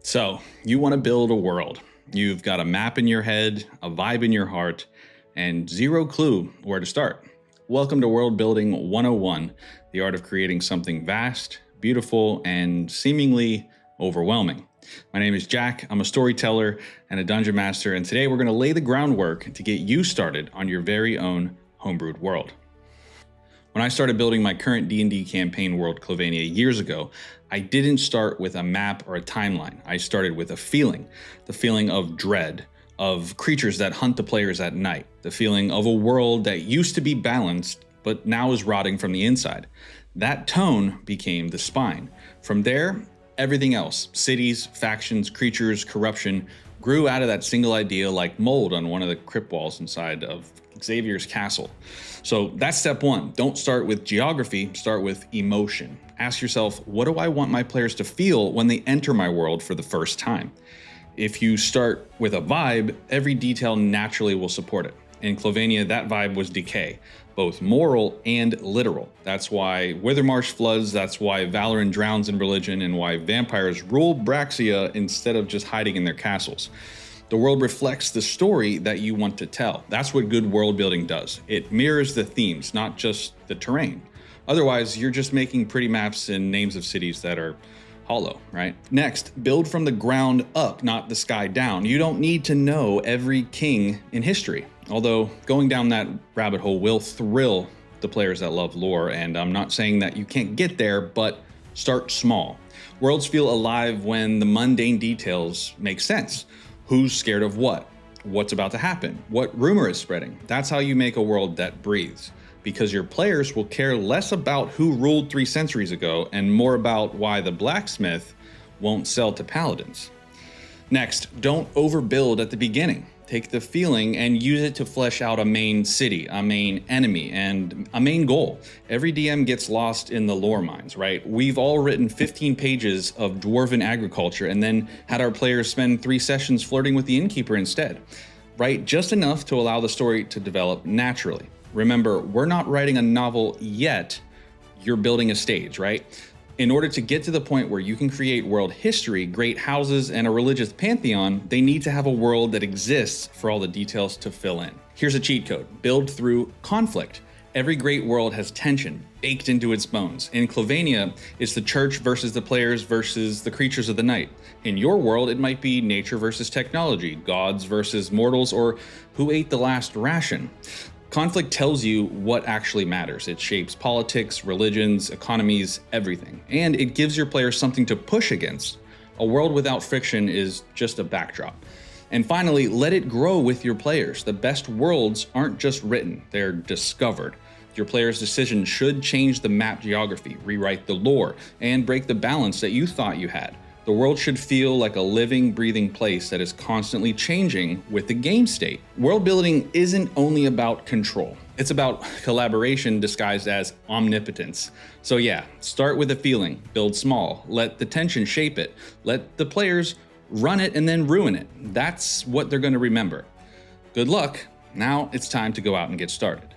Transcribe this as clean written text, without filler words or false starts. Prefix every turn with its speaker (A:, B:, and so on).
A: So, you want to build a world. You've got a map in your head, a vibe in your heart, and zero clue where to start. Welcome to World Building 101, the art of creating something vast, beautiful, and seemingly overwhelming. My name is Jack. I'm a storyteller and a dungeon master, and today we're going to lay the groundwork to get you started on your very own homebrewed world. When I started building my current D&D campaign world, Kjlovania, years ago, I didn't start with a map or a timeline. I started with a feeling, the feeling of dread, of creatures that hunt the players at night, the feeling of a world that used to be balanced, but now is rotting from the inside. That tone became the spine. From there, everything else, cities, factions, creatures, corruption, grew out of that single idea like mold on one of the crypt walls inside of Xavier's castle. So that's step one. Don't start with geography, start with emotion. Ask yourself, what do I want my players to feel when they enter my world for the first time? If you start with a vibe, every detail naturally will support it. In Kjlovania, that vibe was decay, both moral and literal. That's why Withermarsh floods, that's why Valoran drowns in religion, and why vampires rule Braxia instead of just hiding in their castles. The world reflects the story that you want to tell. That's what good world building does. It mirrors the themes, not just the terrain. Otherwise, you're just making pretty maps and names of cities that are hollow, right? Next, build from the ground up, not the sky down. You don't need to know every king in history. Although going down that rabbit hole will thrill the players that love lore, and I'm not saying that you can't get there, but start small. Worlds feel alive when the mundane details make sense. Who's scared of what? What's about to happen? What rumor is spreading? That's how you make a world that breathes, because your players will care less about who ruled 3 centuries ago and more about why the blacksmith won't sell to paladins. Next, don't overbuild at the beginning. Take the feeling and use it to flesh out a main city, a main enemy, and a main goal. Every DM gets lost in the lore mines, right? We've all written 15 pages of dwarven agriculture and then had our players spend 3 sessions flirting with the innkeeper instead. Write just enough to allow the story to develop naturally. Remember, we're not writing a novel yet, you're building a stage, right? In order to get to the point where you can create world history, great houses, and a religious pantheon, they need to have a world that exists for all the details to fill in. Here's a cheat code. Build through conflict. Every great world has tension baked into its bones. In Kjlovania, it's the church versus the players versus the creatures of the night. In your world, it might be nature versus technology, gods versus mortals, or who ate the last ration. Conflict tells you what actually matters. It shapes politics, religions, economies, everything. And it gives your players something to push against. A world without friction is just a backdrop. And finally, let it grow with your players. The best worlds aren't just written, they're discovered. Your players' decision should change the map geography, rewrite the lore, and break the balance that you thought you had. The world should feel like a living, breathing place that is constantly changing with the game state. World building isn't only about control. It's about collaboration disguised as omnipotence. So yeah, start with a feeling, build small, let the tension shape it, let the players run it and then ruin it. That's what they're going to remember. Good luck. Now it's time to go out and get started.